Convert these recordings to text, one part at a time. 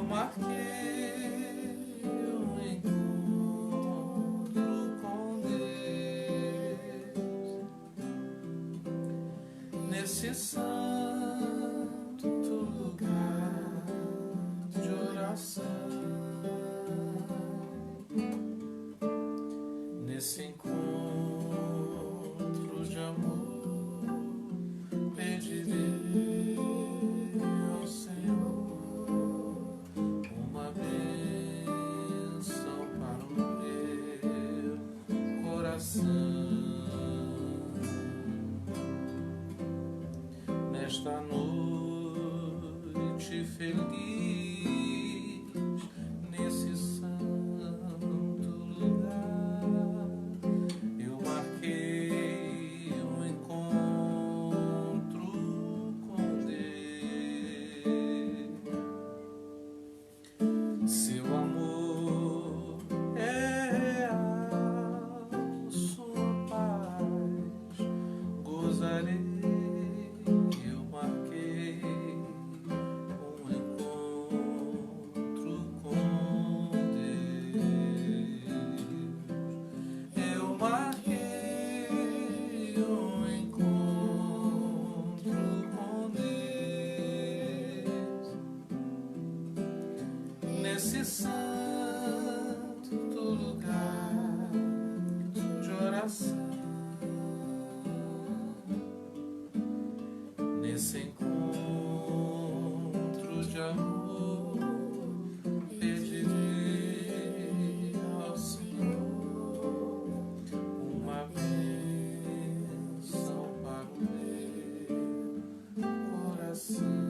marquei um encontro com Deus nesse santo lugar de oração, nesse encontro de amor. Pedirei ao Senhor uma bênção para o meu coração. Nesta noite feliz, nesse santo lugar, eu marquei um encontro com Deus. Seu amor é real, sua paz gozarei. Eu marquei um encontro com Deus. Eu marquei um encontro com Deus nesse santo lugar de oração, nesse encontro de amor. Pedirei ao Senhor uma bênção para o meu coração.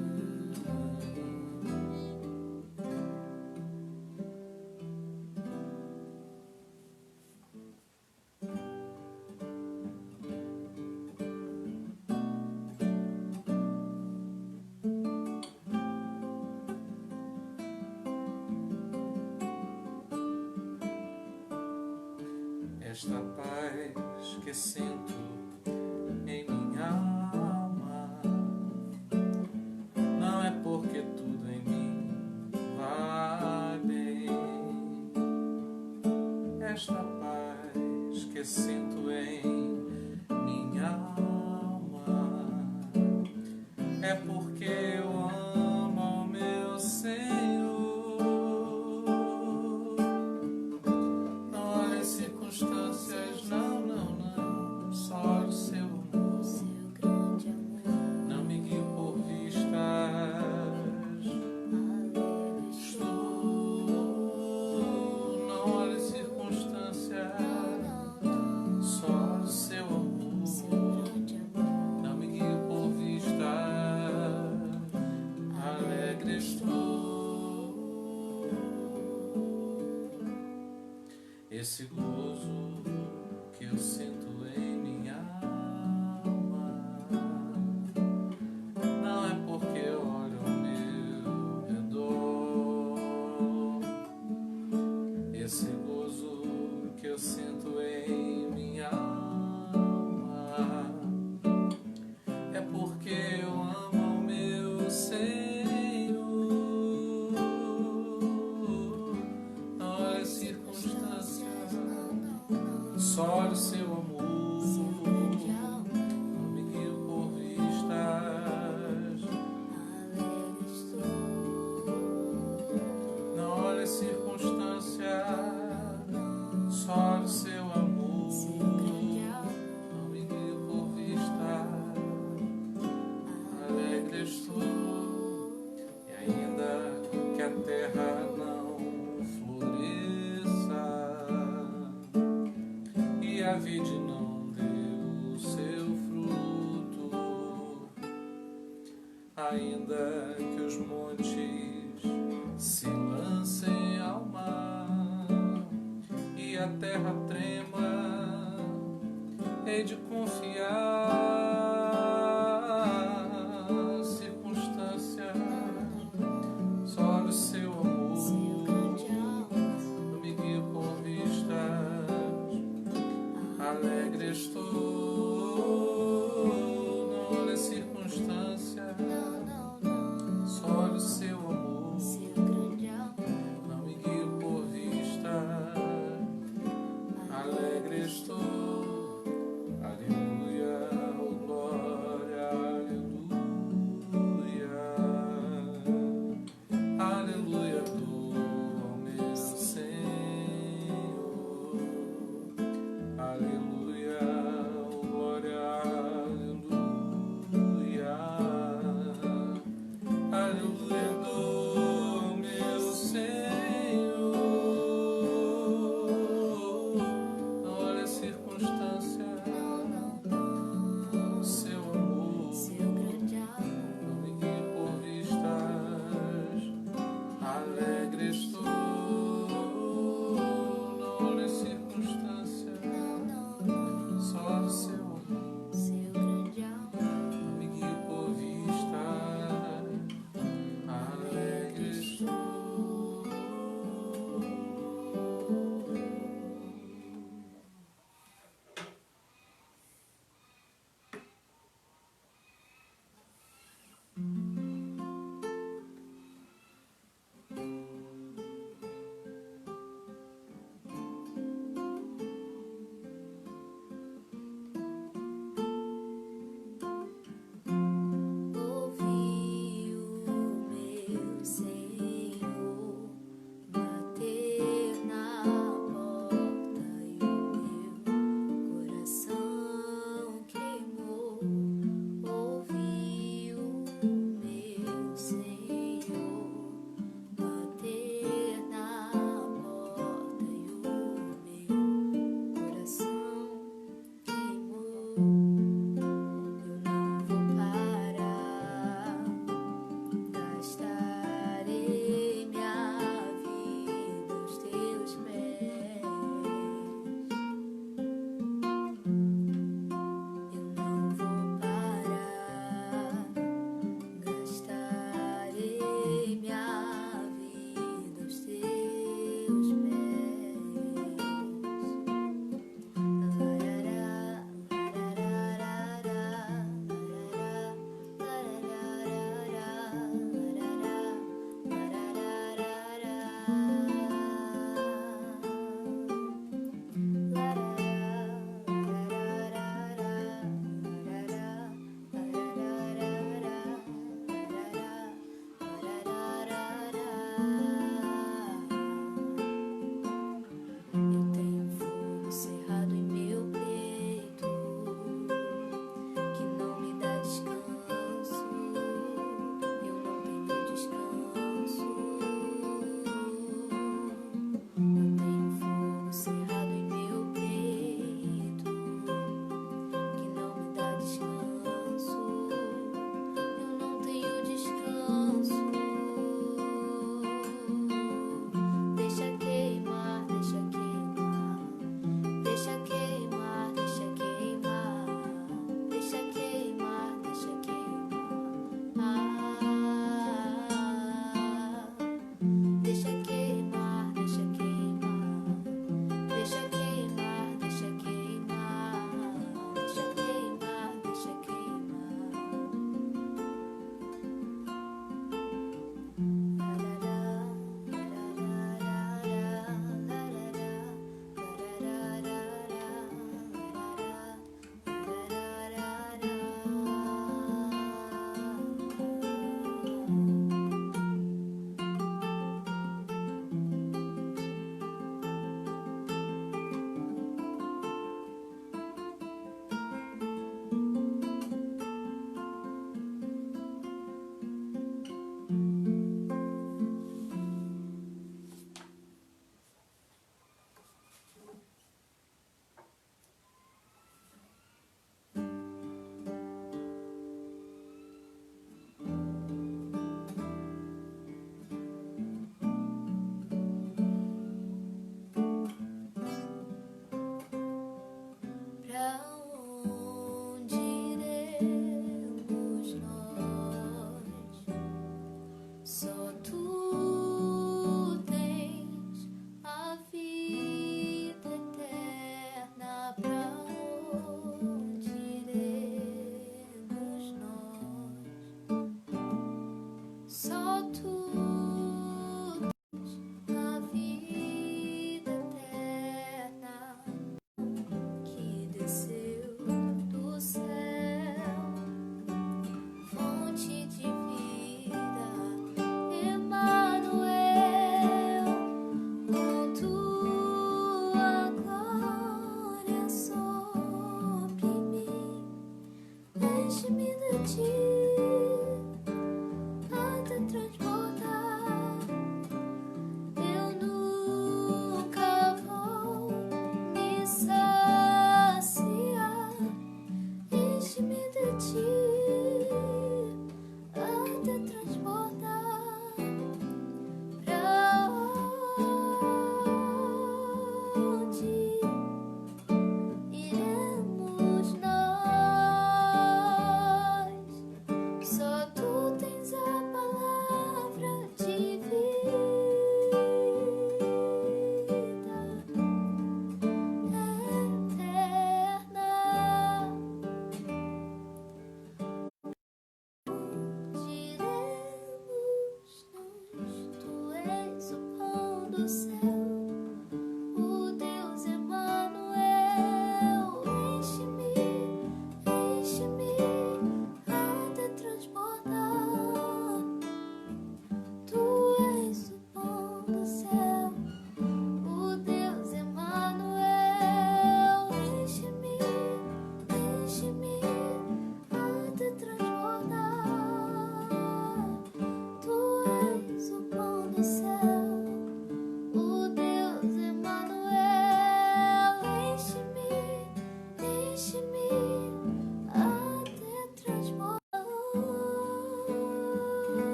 Esta paz que sinto em minha alma não é porque tudo em mim vai bem. Esta paz que sinto em minha alma é porque eu amo ao meu Senhor. Circunstâncias, não, não, não, só o seu amor, seu grande amor. Não me guio por vistas, estou, não olhe circunstâncias, só o seu amor, seu grande amor. Não me guio por vistas, alegre estou. Esse gozo que eu sinto em minha alma não é porque eu olho ao meu redor. Esse gozo que eu sinto em minha alma é porque eu amo ao meu Senhor. Não olhe circunstâncias, só o seu amor. Não me guio por vistas, não olhe as circunstâncias, só o seu amor. Não me guio por vistas, alegre estou. E ainda que a terra não floresça e a vide não deu seu fruto, ainda que os montes se lancem ao mar e a terra trema, hei de confiar. Circunstância, só o seu amor.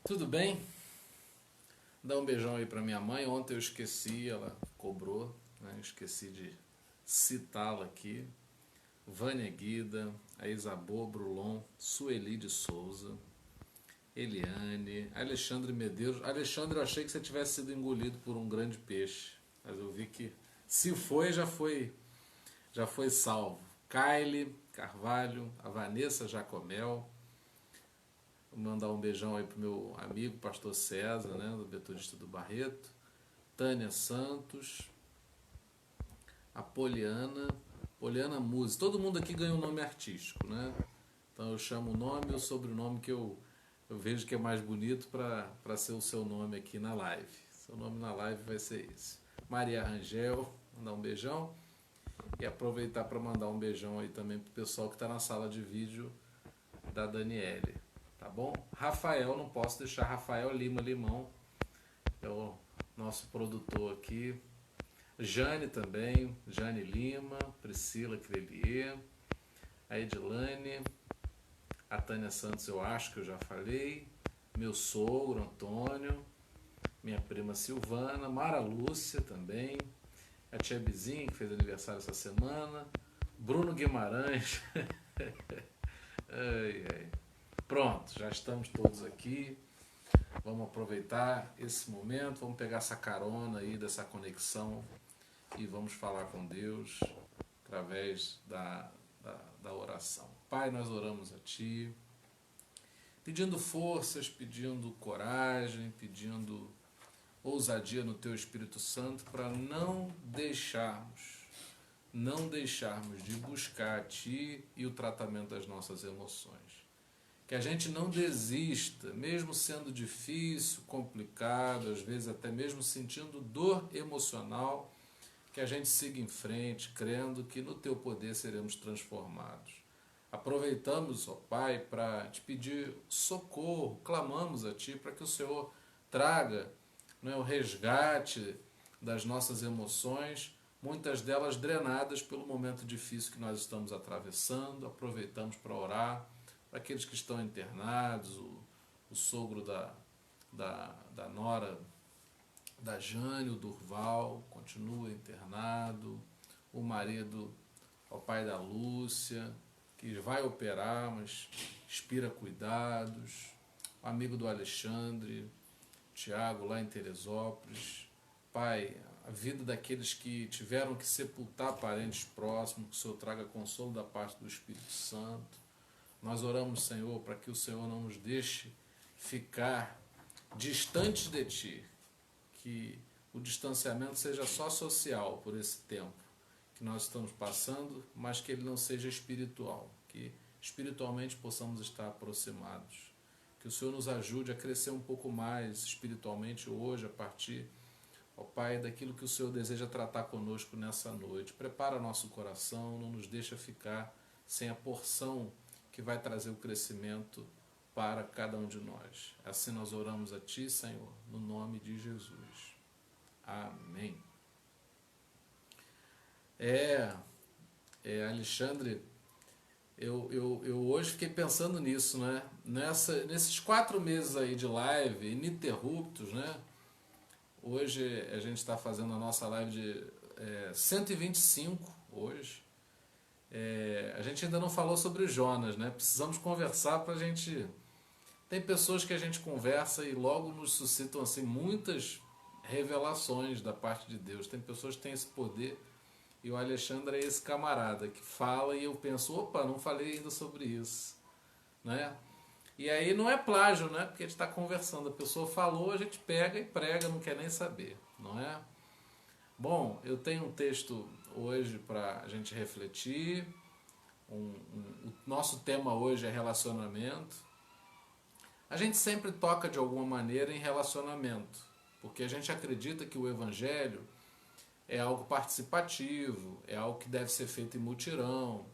Tudo bem? Dá um beijão aí pra minha mãe. Ontem eu esqueci, ela cobrou, né? Esqueci de citá-la aqui. Vânia Guida, a Isabô Brulon, Sueli de Souza, Eliane, Alexandre Medeiros. Alexandre, eu achei que você tivesse sido engolido por um grande peixe, mas eu vi que se foi, já foi salvo. Kylie Carvalho, a Vanessa Jacomel. Vou mandar um beijão aí pro meu amigo, pastor César, né, do Metodista do Barreto. Tânia Santos, a Poliana Muse. Todo mundo aqui ganha um nome artístico, né? Então eu chamo o nome e o sobrenome que eu vejo que é mais bonito para ser o seu nome aqui na live. Seu nome na live vai ser esse. Maria Rangel, mandar um beijão. E aproveitar para mandar um beijão aí também pro pessoal que está na sala de vídeo da Daniele. Tá bom? Rafael, não posso deixar Rafael Lima Limão, é o nosso produtor aqui. Jane também, Jane Lima, Priscila Crelier, a Edilane, a Tânia Santos, eu acho que eu já falei, meu sogro Antônio, minha prima Silvana, Mara Lúcia também, a tia Bizinha, que fez aniversário essa semana, Bruno Guimarães. Ai, ai. Pronto, já estamos todos aqui. Vamos aproveitar esse momento, vamos pegar essa carona aí dessa conexão e vamos falar com Deus através da oração. Pai, nós oramos a Ti, pedindo forças, pedindo coragem, pedindo ousadia no Teu Espírito Santo para não deixarmos de buscar a Ti e o tratamento das nossas emoções. Que a gente não desista, mesmo sendo difícil, complicado, às vezes até mesmo sentindo dor emocional, que a gente siga em frente, crendo que no Teu poder seremos transformados. Aproveitamos, ó Pai, para Te pedir socorro, clamamos a Ti para que o Senhor traga, não é, o resgate das nossas emoções, muitas delas drenadas pelo momento difícil que nós estamos atravessando. Aproveitamos para orar para aqueles que estão internados, o sogro da nora da Jane, o Durval, continua internado, o marido, o pai da Lúcia, que vai operar, mas inspira cuidados, o amigo do Alexandre, Tiago, lá em Teresópolis. Pai, a vida daqueles que tiveram que sepultar parentes próximos, que o Senhor traga consolo da parte do Espírito Santo. Nós oramos, Senhor, para que o Senhor não nos deixe ficar distantes de Ti, que o distanciamento seja só social por esse tempo que nós estamos passando, mas que ele não seja espiritual, que espiritualmente possamos estar aproximados. Que o Senhor nos ajude a crescer um pouco mais espiritualmente hoje, a partir, ó Pai, daquilo que o Senhor deseja tratar conosco nessa noite. Prepara nosso coração, não nos deixa ficar sem a porção que vai trazer o crescimento para cada um de nós. Assim nós oramos a Ti, Senhor, no nome de Jesus. Amém. Alexandre, eu hoje fiquei pensando nisso, né? Nesses 4 meses aí de live, ininterruptos, né? Hoje a gente está fazendo a nossa live de 125 hoje. A gente ainda não falou sobre Jonas, né? Precisamos conversar para a gente Tem pessoas que a gente conversa e logo nos suscitam assim muitas revelações da parte de Deus. Tem pessoas que têm esse poder e o Alexandre é esse camarada que fala e eu penso, opa, não falei ainda sobre isso, né? E aí não é plágio, né? Porque a gente está conversando, a pessoa falou, a gente pega e prega, não quer nem saber, não é? Bom, eu tenho um texto hoje para a gente refletir. O nosso tema hoje é relacionamento. A gente sempre toca de alguma maneira em relacionamento, porque a gente acredita que o Evangelho é algo participativo, é algo que deve ser feito em mutirão.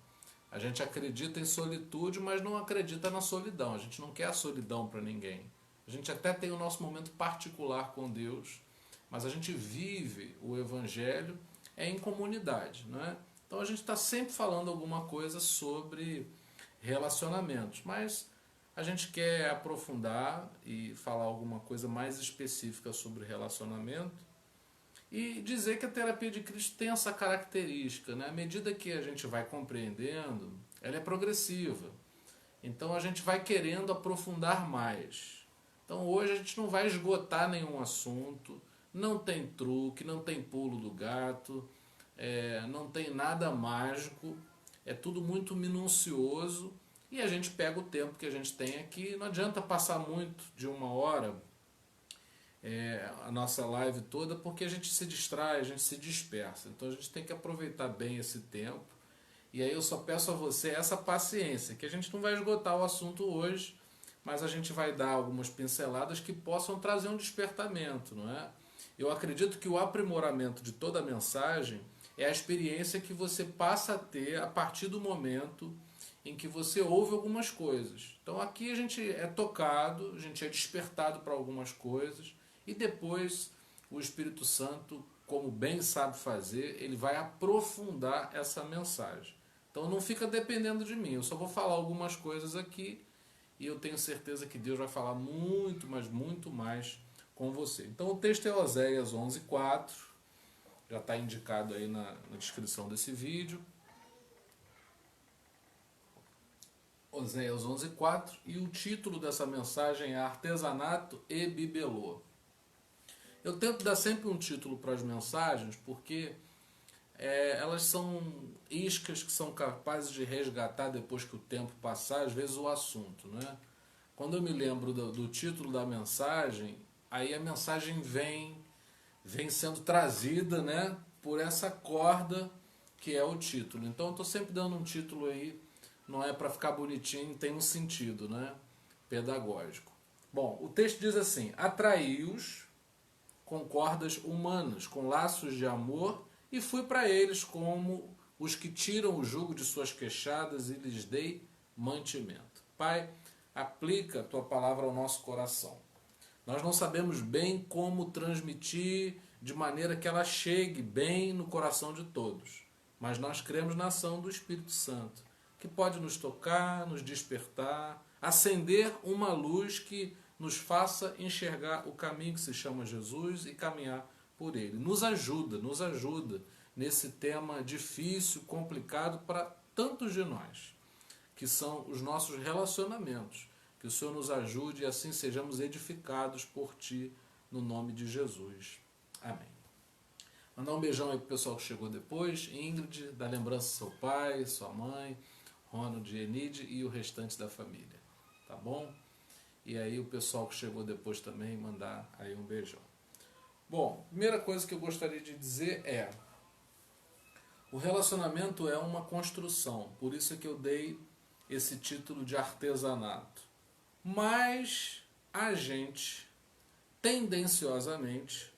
A gente acredita em solitude, mas não acredita na solidão. A gente não quer a solidão para ninguém. A gente até tem o nosso momento particular com Deus, mas a gente vive o Evangelho em comunidade, não é? Então a gente está sempre falando alguma coisa sobre relacionamentos, mas a gente quer aprofundar e falar alguma coisa mais específica sobre relacionamento e dizer que a terapia de Cristo tem essa característica, né? À medida que a gente vai compreendendo, ela é progressiva. Então a gente vai querendo aprofundar mais. Então hoje a gente não vai esgotar nenhum assunto, não tem truque, não tem pulo do gato, não tem nada mágico, é tudo muito minucioso e a gente pega o tempo que a gente tem aqui. Não adianta passar muito de 1 hora a nossa live toda, porque a gente se distrai, a gente se dispersa. Então a gente tem que aproveitar bem esse tempo. E aí eu só peço a você essa paciência, que a gente não vai esgotar o assunto hoje, mas a gente vai dar algumas pinceladas que possam trazer um despertamento, não é? Eu acredito que o aprimoramento de toda a mensagem é a experiência que você passa a ter a partir do momento em que você ouve algumas coisas. Então aqui a gente é tocado, a gente é despertado para algumas coisas e depois o Espírito Santo, como bem sabe fazer, ele vai aprofundar essa mensagem. Então não fica dependendo de mim, eu só vou falar algumas coisas aqui e eu tenho certeza que Deus vai falar muito, mas muito mais com você. Então o texto é Oséias 11:4, já está indicado aí na descrição desse vídeo. Oséias 11:4, e o título dessa mensagem é Artesanato e Bibelô. Eu tento dar sempre um título para as mensagens porque elas são iscas que são capazes de resgatar depois que o tempo passar, às vezes, o assunto, né? Quando eu me lembro do título da mensagem, aí a mensagem vem sendo trazida, né, por essa corda que é o título. Então eu estou sempre dando um título aí, não é para ficar bonitinho, tem um sentido, né, pedagógico. Bom, o texto diz assim: atraí-os com cordas humanas, com laços de amor, e fui para eles como os que tiram o jugo de suas queixadas e lhes dei mantimento. Pai, aplica a tua palavra ao nosso coração. Nós não sabemos bem como transmitir de maneira que ela chegue bem no coração de todos, mas nós cremos na ação do Espírito Santo, que pode nos tocar, nos despertar, acender uma luz que nos faça enxergar o caminho que se chama Jesus e caminhar por ele. Nos ajuda nesse tema difícil, complicado para tantos de nós, que são os nossos relacionamentos. Que o Senhor nos ajude e assim sejamos edificados por Ti, no nome de Jesus. Amém. Mandar um beijão aí pro pessoal que chegou depois. Ingrid, da lembrança do seu pai, sua mãe, Ronald, Enide e o restante da família. Tá bom? E aí o pessoal que chegou depois também, mandar aí um beijão. Bom, primeira coisa que eu gostaria de dizer é: o relacionamento é uma construção, por isso é que eu dei esse título de artesanato. Mas a gente, tendenciosamente,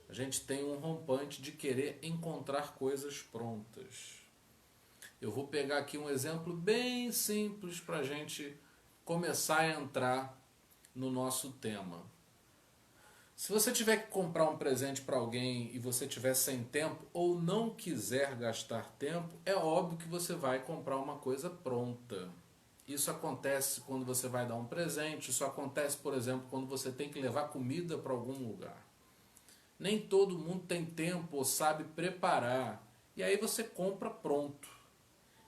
a gente tem um rompante de querer encontrar coisas prontas. Eu vou pegar aqui um exemplo bem simples para a gente começar a entrar no nosso tema. Se você tiver que comprar um presente para alguém e você tiver sem tempo ou não quiser gastar tempo, é óbvio que você vai comprar uma coisa pronta. Isso acontece quando você vai dar um presente, isso acontece, por exemplo, quando você tem que levar comida para algum lugar. Nem todo mundo tem tempo ou sabe preparar, e aí você compra pronto.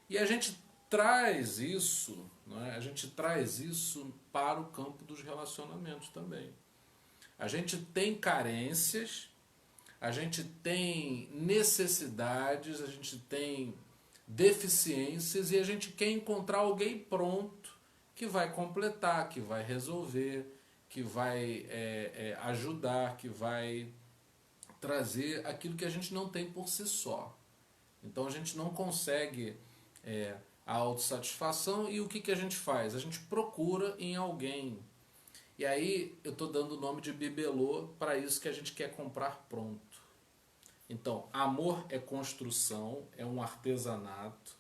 E a gente traz isso, não é? A gente traz isso para o campo dos relacionamentos também. A gente tem carências, a gente tem necessidades, a gente tem deficiências e a gente quer encontrar alguém pronto que vai completar, que vai resolver, que vai ajudar, que vai trazer aquilo que a gente não tem por si só. Então a gente não consegue a autossatisfação e o que a gente faz? A gente procura em alguém. E aí eu estou dando o nome de bibelô para isso que a gente quer comprar pronto. Então, amor é construção, é um artesanato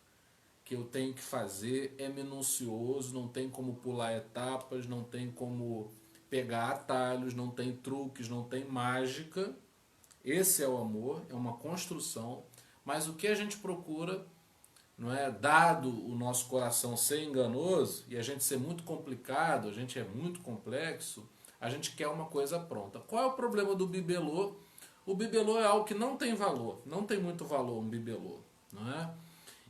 que eu tenho que fazer, é minucioso, não tem como pular etapas, não tem como pegar atalhos, não tem truques, não tem mágica. Esse é o amor, é uma construção, mas o que a gente procura, não é, dado o nosso coração ser enganoso e a gente ser muito complicado, a gente é muito complexo, a gente quer uma coisa pronta. Qual é o problema do bibelô? O bibelô é algo que não tem valor, não tem muito valor um bibelô, não é?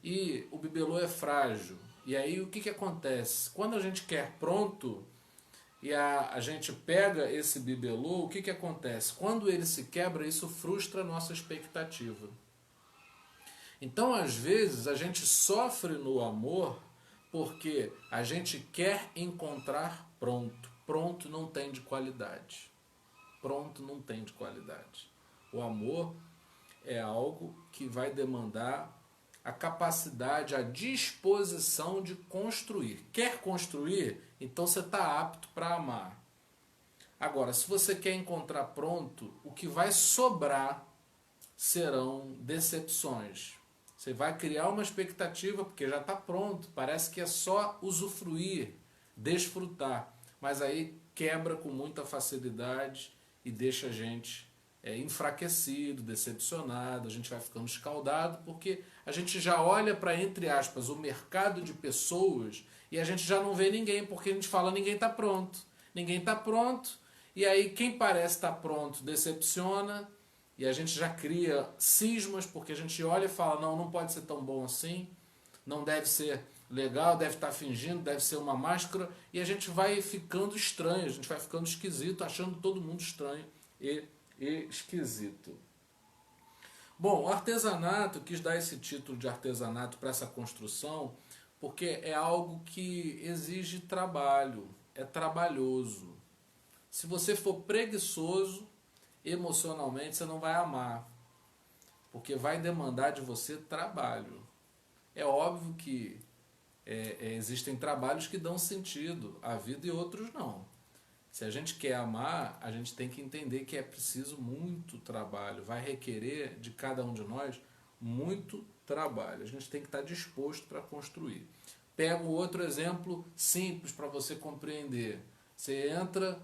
E o bibelô é frágil. E aí o que acontece? Quando a gente quer pronto e a gente pega esse bibelô, o que acontece? Quando ele se quebra, isso frustra a nossa expectativa. Então, às vezes, a gente sofre no amor porque a gente quer encontrar pronto. Pronto não tem de qualidade. Pronto não tem de qualidade. O amor é algo que vai demandar a capacidade, a disposição de construir. Quer construir? Então você está apto para amar. Agora, se você quer encontrar pronto, o que vai sobrar serão decepções. Você vai criar uma expectativa porque já está pronto, parece que é só usufruir, desfrutar, mas aí quebra com muita facilidade e deixa a gente enfraquecido, decepcionado, a gente vai ficando escaldado porque a gente já olha para, entre aspas, o mercado de pessoas e a gente já não vê ninguém, porque a gente fala ninguém está pronto, ninguém está pronto, e aí quem parece estar pronto decepciona. E a gente já cria cismas, porque a gente olha e fala, não pode ser tão bom assim, não deve ser legal, deve estar fingindo, deve ser uma máscara, e a gente vai ficando estranho, a gente vai ficando esquisito, achando todo mundo estranho e esquisito. Bom, o artesanato, quis dar esse título de artesanato para essa construção, porque é algo que exige trabalho, é trabalhoso. Se você for preguiçoso, emocionalmente você não vai amar, porque vai demandar de você trabalho. É óbvio que existem trabalhos que dão sentido à vida e outros não. Se a gente quer amar, a gente tem que entender que é preciso muito trabalho, vai requerer de cada um de nós muito trabalho. A gente tem que estar disposto para construir. Pego outro exemplo simples para você compreender. Você entra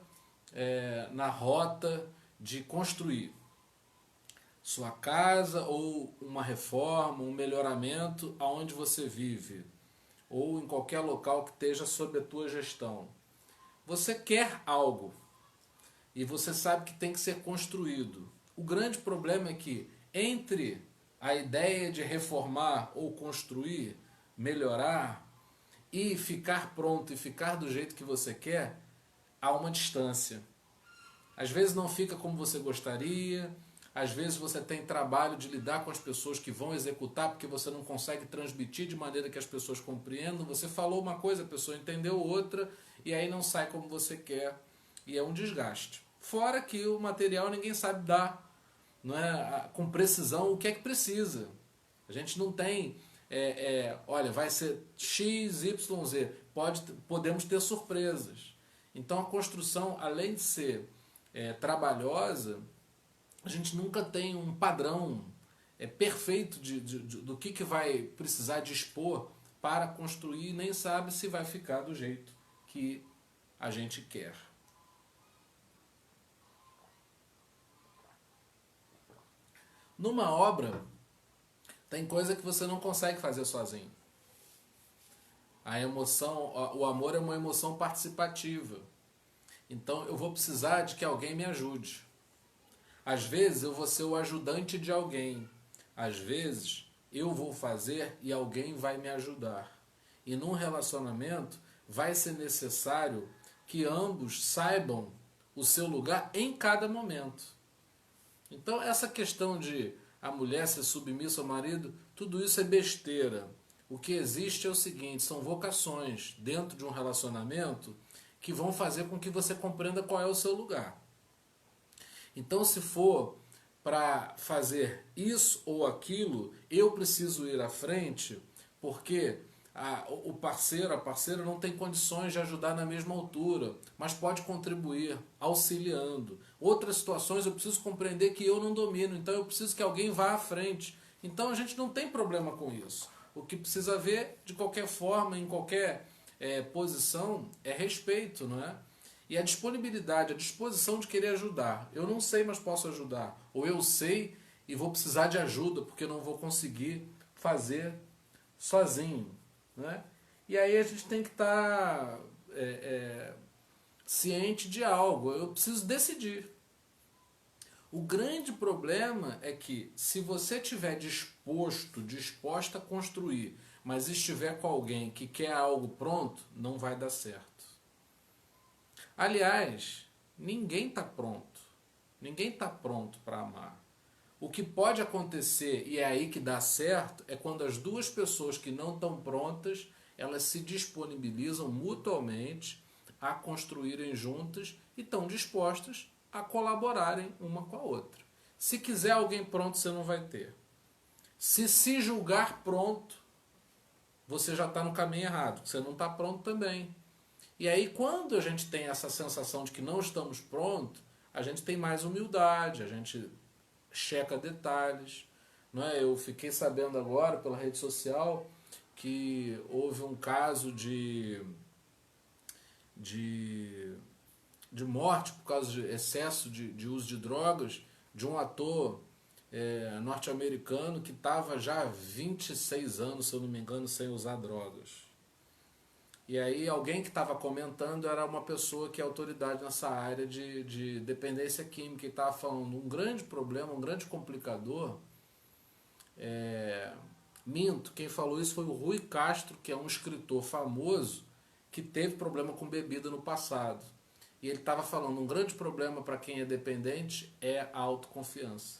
na rota de construir sua casa ou uma reforma, um melhoramento aonde você vive ou em qualquer local que esteja sob a tua gestão. Você quer algo e você sabe que tem que ser construído. O grande problema é que entre a ideia de reformar ou construir, melhorar e ficar pronto e ficar do jeito que você quer, há uma distância. Às vezes não fica como você gostaria, às vezes você tem trabalho de lidar com as pessoas que vão executar porque você não consegue transmitir de maneira que as pessoas compreendam. Você falou uma coisa, a pessoa entendeu outra e aí não sai como você quer e é um desgaste. Fora que o material ninguém sabe dar, não é, com precisão o que é que precisa. A gente não tem, olha, vai ser X, Y, Z. Podemos ter surpresas. Então a construção, além de ser trabalhosa, a gente nunca tem um padrão perfeito do que vai precisar dispor para construir, nem sabe se vai ficar do jeito que a gente quer. Numa obra, tem coisa que você não consegue fazer sozinho. A emoção, o amor é uma emoção participativa. Então eu vou precisar de que alguém me ajude. Às vezes eu vou ser o ajudante de alguém. Às vezes eu vou fazer e alguém vai me ajudar. E num relacionamento vai ser necessário que ambos saibam o seu lugar em cada momento. Então essa questão de a mulher ser submissa ao marido, tudo isso é besteira. O que existe é o seguinte, são vocações dentro de um relacionamento que vão fazer com que você compreenda qual é o seu lugar. Então, se for para fazer isso ou aquilo, eu preciso ir à frente, porque o parceiro, a parceira não tem condições de ajudar na mesma altura, mas pode contribuir, auxiliando. Outras situações eu preciso compreender que eu não domino, então eu preciso que alguém vá à frente. Então a gente não tem problema com isso. O que precisa haver, de qualquer forma, em qualquer posição, é respeito, não é? E a disponibilidade, a disposição de querer ajudar. Eu não sei, mas posso ajudar. Ou eu sei e vou precisar de ajuda, porque não vou conseguir fazer sozinho. Né? E aí a gente tem que estar ciente de algo. Eu preciso decidir. O grande problema é que se você estiver disposta a construir, mas estiver com alguém que quer algo pronto, não vai dar certo. Aliás, ninguém está pronto. Ninguém está pronto para amar. O que pode acontecer, e é aí que dá certo, é quando as duas pessoas que não estão prontas, elas se disponibilizam mutuamente a construírem juntas e estão dispostas a colaborarem uma com a outra. Se quiser alguém pronto, você não vai ter. Se julgar pronto, você já está no caminho errado. Você não está pronto também. E aí, quando a gente tem essa sensação de que não estamos prontos, a gente tem mais humildade, a gente checa detalhes. Não é? Eu fiquei sabendo agora, pela rede social, que houve um caso de morte por causa de excesso de uso de drogas de um ator norte-americano que estava já há 26 anos, se eu não me engano, sem usar drogas. E aí alguém que estava comentando era uma pessoa que é autoridade nessa área de dependência química e estava falando um grande problema, um grande complicador. Minto, quem falou isso foi o Rui Castro, que é um escritor famoso que teve problema com bebida no passado. E ele estava falando, um grande problema para quem é dependente é a autoconfiança.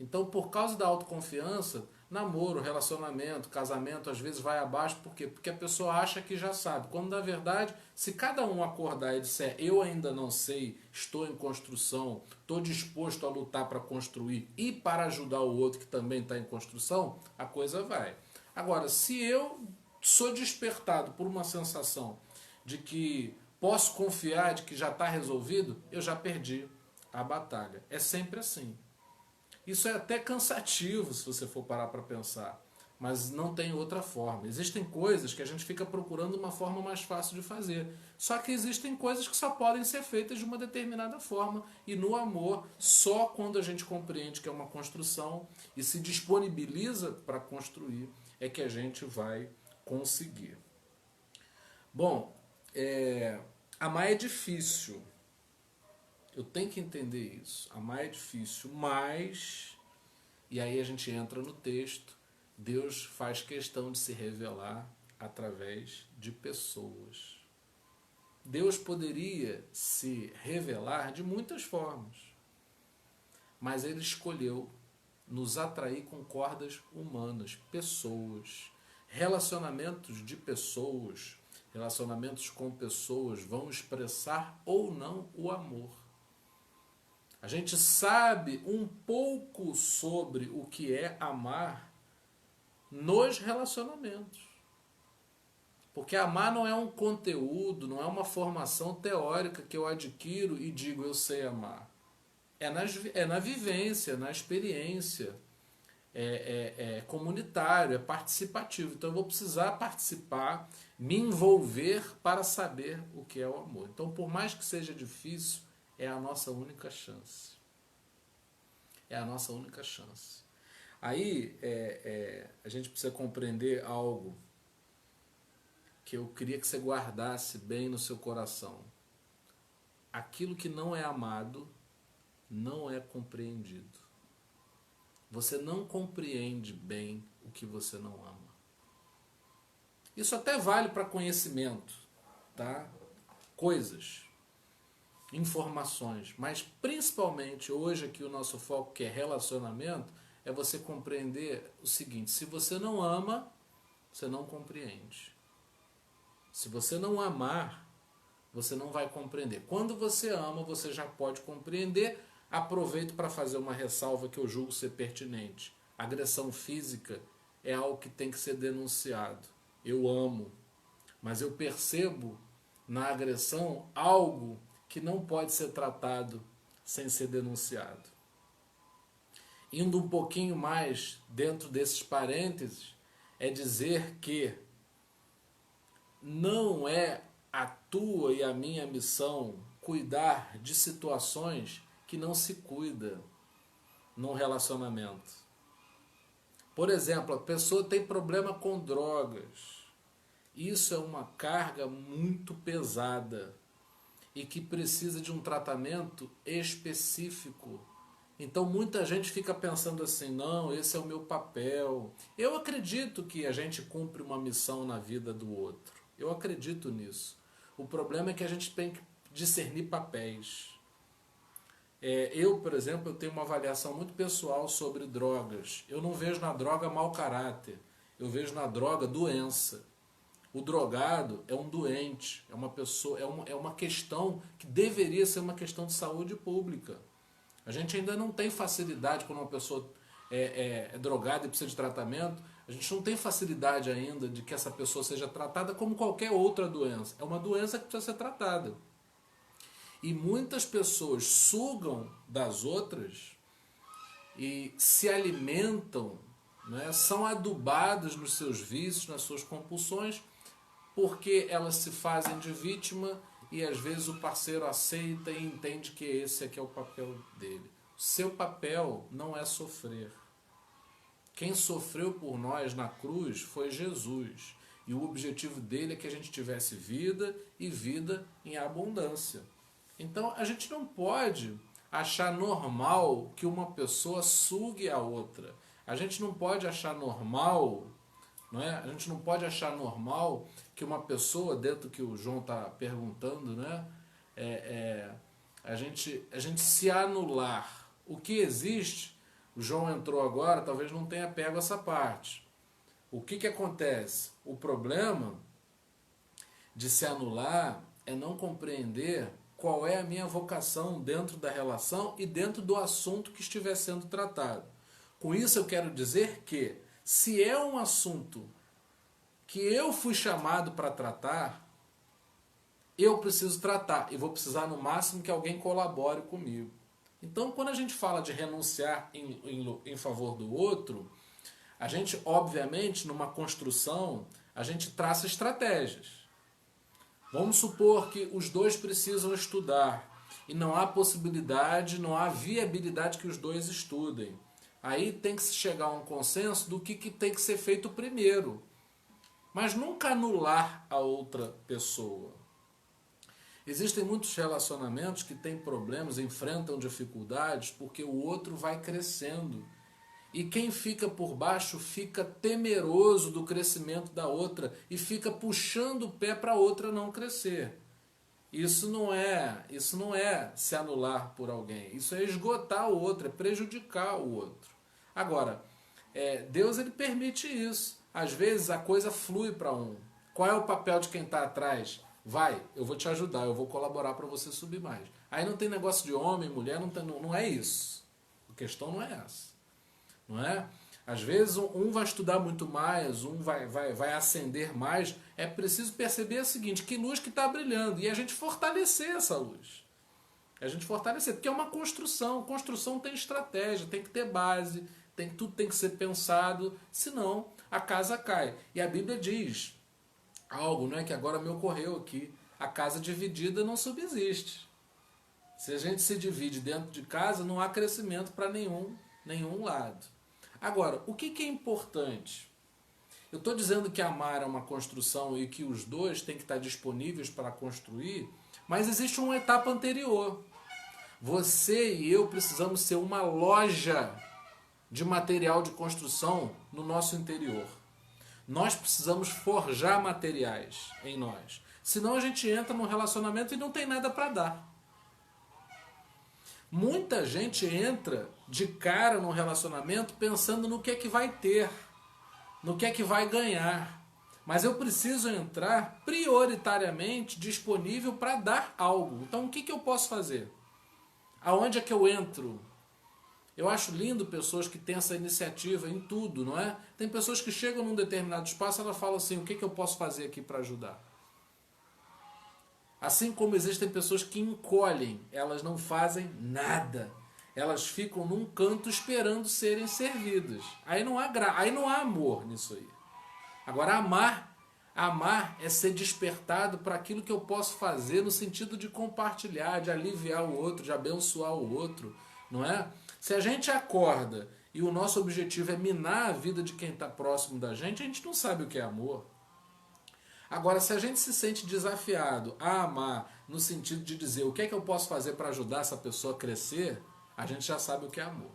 Então, por causa da autoconfiança, namoro, relacionamento, casamento, às vezes vai abaixo. Por quê? Porque a pessoa acha que já sabe. Quando, na verdade, se cada um acordar e disser, eu ainda não sei, estou em construção, estou disposto a lutar para construir e para ajudar o outro que também está em construção, a coisa vai. Agora, se eu sou despertado por uma sensação de que posso confiar, de que já está resolvido, eu já perdi a batalha. É sempre assim. Isso é até cansativo se você for parar para pensar, mas não tem outra forma. Existem coisas que a gente fica procurando uma forma mais fácil de fazer, só que existem coisas que só podem ser feitas de uma determinada forma, e no amor, só quando a gente compreende que é uma construção e se disponibiliza para construir, é que a gente vai conseguir. Bom, amar é difícil. Eu tenho que entender isso. Amar é difícil, mas... E aí a gente entra no texto. Deus faz questão de se revelar através de pessoas. Deus poderia se revelar de muitas formas. Mas Ele escolheu nos atrair com cordas humanas, pessoas. Relacionamentos de pessoas, relacionamentos com pessoas vão expressar ou não o amor. A gente sabe um pouco sobre o que é amar nos relacionamentos. Porque amar não é um conteúdo, não é uma formação teórica que eu adquiro e digo eu sei amar. É na vivência, na experiência. É comunitário, é participativo. Então eu vou precisar participar, me envolver para saber o que é o amor. Então, por mais que seja difícil, é a nossa única chance. É a nossa única chance. Aí a gente precisa compreender algo que eu queria que você guardasse bem no seu coração. Aquilo que não é amado não é compreendido. Você não compreende bem o que você não ama. Isso até vale para conhecimento, tá? Coisas, informações, mas principalmente hoje aqui o nosso foco, que é relacionamento, é você compreender o seguinte: se você não ama, você não compreende. Se você não amar, você não vai compreender. Quando você ama, você já pode compreender. Aproveito para fazer uma ressalva que eu julgo ser pertinente. Agressão física é algo que tem que ser denunciado. Eu amo, mas eu percebo na agressão algo que não pode ser tratado sem ser denunciado. Indo um pouquinho mais dentro desses parênteses, é dizer que não é a tua e a minha missão cuidar de situações que não se cuida num relacionamento. Por exemplo, a pessoa tem problema com drogas. Isso é uma carga muito pesada e que precisa de um tratamento específico. Então muita gente fica pensando assim: não, esse é o meu papel. Eu acredito que a gente cumpre uma missão na vida do outro. Eu acredito nisso. O problema é que a gente tem que discernir papéis. Eu, por exemplo, eu tenho uma avaliação muito pessoal sobre drogas. Eu não vejo na droga mau caráter. Eu vejo na droga doença. O drogado é um doente, é uma pessoa, é uma questão que deveria ser uma questão de saúde pública. A gente ainda não tem facilidade quando uma pessoa é drogada e precisa de tratamento. A gente não tem facilidade ainda de que essa pessoa seja tratada como qualquer outra doença. É uma doença que precisa ser tratada. E muitas pessoas sugam das outras e se alimentam, né, são adubadas nos seus vícios, nas suas compulsões, porque elas se fazem de vítima e às vezes o parceiro aceita e entende que esse aqui é o papel dele. O seu papel não é sofrer. Quem sofreu por nós na cruz foi Jesus. E o objetivo dele é que a gente tivesse vida e vida em abundância. Então a gente não pode achar normal que uma pessoa sugue a outra. A gente não pode achar normal, não é? A gente não pode achar normal que uma pessoa, dentro do que o João está perguntando, né? A gente se anular. O que existe, o João entrou agora, talvez não tenha pego essa parte. O que acontece? O problema de se anular é não compreender qual é a minha vocação dentro da relação e dentro do assunto que estiver sendo tratado. Com isso eu quero dizer que, se é um assunto que eu fui chamado para tratar, eu preciso tratar e vou precisar no máximo que alguém colabore comigo. Então, quando a gente fala de renunciar em favor do outro, a gente, obviamente, numa construção, a gente traça estratégias. Vamos supor que os dois precisam estudar e não há possibilidade, não há viabilidade que os dois estudem. Aí tem que se chegar a um consenso do que tem que ser feito primeiro. Mas nunca anular a outra pessoa. Existem muitos relacionamentos que têm problemas, enfrentam dificuldades, porque o outro vai crescendo. E quem fica por baixo fica temeroso do crescimento da outra e fica puxando o pé para a outra não crescer. Isso não é se anular por alguém. Isso é esgotar o outro, é prejudicar o outro. Agora, Deus ele permite isso. Às vezes a coisa flui para um. Qual é o papel de quem está atrás? Vai, eu vou te ajudar, eu vou colaborar para você subir mais. Aí não tem negócio de homem, mulher, não é isso. A questão não é essa. Não é? Às vezes um vai estudar muito mais, um vai ascender mais. É preciso perceber o seguinte: que luz que está brilhando, e a gente fortalecer essa luz. A gente fortalecer, porque é uma construção. Construção tem estratégia, tem que ter base, tudo tem que ser pensado, senão a casa cai. E a Bíblia diz algo, né, que agora me ocorreu aqui: a casa dividida não subsiste. Se a gente se divide dentro de casa, não há crescimento para nenhum lado. Agora, o que é importante? Eu estou dizendo que amar é uma construção e que os dois têm que estar disponíveis para construir, mas existe uma etapa anterior. Você e eu precisamos ser uma loja de material de construção no nosso interior. Nós precisamos forjar materiais em nós. Senão a gente entra num relacionamento e não tem nada para dar. Muita gente entra de cara num relacionamento pensando no que é que vai ter, no que é que vai ganhar. Mas eu preciso entrar prioritariamente disponível para dar algo. Então o que eu posso fazer? Aonde é que eu entro? Eu acho lindo pessoas que têm essa iniciativa em tudo, não é? Tem pessoas que chegam num determinado espaço e elas falam assim, o que eu posso fazer aqui para ajudar? Assim como existem pessoas que encolhem, elas não fazem nada. Elas ficam num canto esperando serem servidas. Aí não há amor nisso aí. Agora amar é ser despertado para aquilo que eu posso fazer no sentido de compartilhar, de aliviar o outro, de abençoar o outro, não é? Se a gente acorda e o nosso objetivo é minar a vida de quem está próximo da gente, a gente não sabe o que é amor. Agora, se a gente se sente desafiado a amar no sentido de dizer o que é que eu posso fazer para ajudar essa pessoa a crescer, a gente já sabe o que é amor.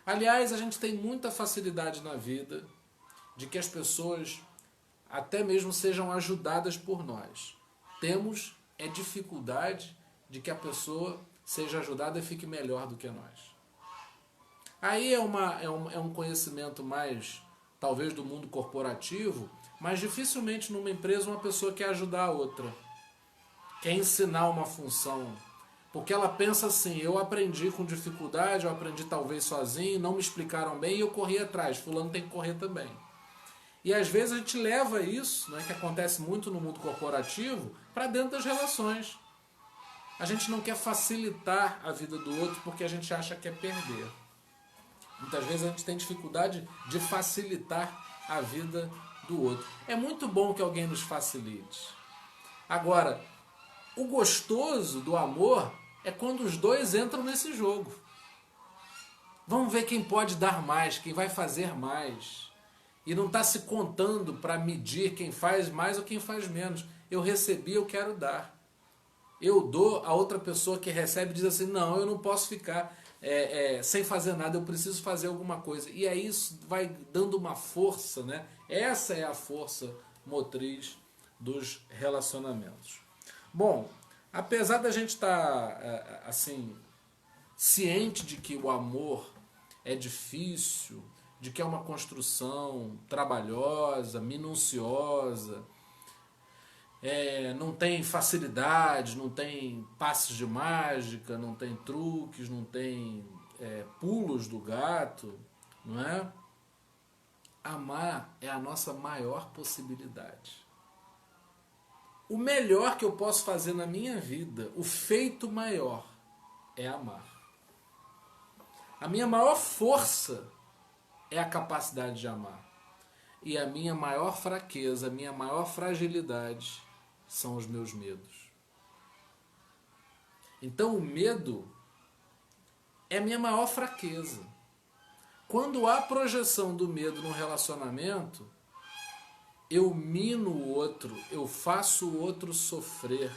Aliás, a gente tem muita facilidade na vida de que as pessoas até mesmo sejam ajudadas por nós. Temos dificuldade de que a pessoa seja ajudada e fique melhor do que nós. Aí é um conhecimento mais, talvez, do mundo corporativo, mas dificilmente numa empresa uma pessoa quer ajudar a outra, quer ensinar uma função, porque ela pensa assim, eu aprendi com dificuldade, eu aprendi talvez sozinho, não me explicaram bem e eu corri atrás, fulano tem que correr também. E às vezes a gente leva isso, né, que acontece muito no mundo corporativo, para dentro das relações. A gente não quer facilitar a vida do outro porque a gente acha que é perder. Muitas vezes a gente tem dificuldade de facilitar a vida do outro. É muito bom que alguém nos facilite. Agora, o gostoso do amor é quando os dois entram nesse jogo. Vamos ver quem pode dar mais, quem vai fazer mais. E não está se contando para medir quem faz mais ou quem faz menos. Eu recebi, eu quero dar. Eu dou, a outra pessoa que recebe diz assim, não, eu não posso ficar sem fazer nada, eu preciso fazer alguma coisa. E aí isso vai dando uma força, né? Essa é a força motriz dos relacionamentos. Bom, apesar da gente estar assim, ciente de que o amor é difícil, de que é uma construção trabalhosa, minuciosa, não tem facilidade, não tem passes de mágica, não tem truques, não tem pulos do gato, não é? Amar é a nossa maior possibilidade. O melhor que eu posso fazer na minha vida, o feito maior, é amar. A minha maior força é a capacidade de amar. E a minha maior fraqueza, a minha maior fragilidade são os meus medos. Então o medo é a minha maior fraqueza. Quando há projeção do medo no relacionamento, eu mino o outro, eu faço o outro sofrer,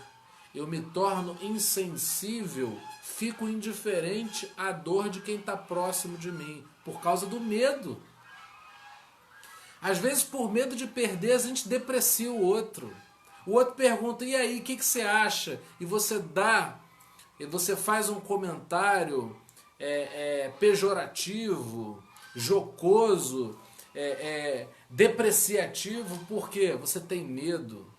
eu me torno insensível, fico indiferente à dor de quem está próximo de mim, por causa do medo. Às vezes, por medo de perder, a gente deprecia o outro. O outro pergunta, e aí, o que você acha? E você faz um comentário pejorativo, jocoso, depreciativo, por quê? Você tem medo.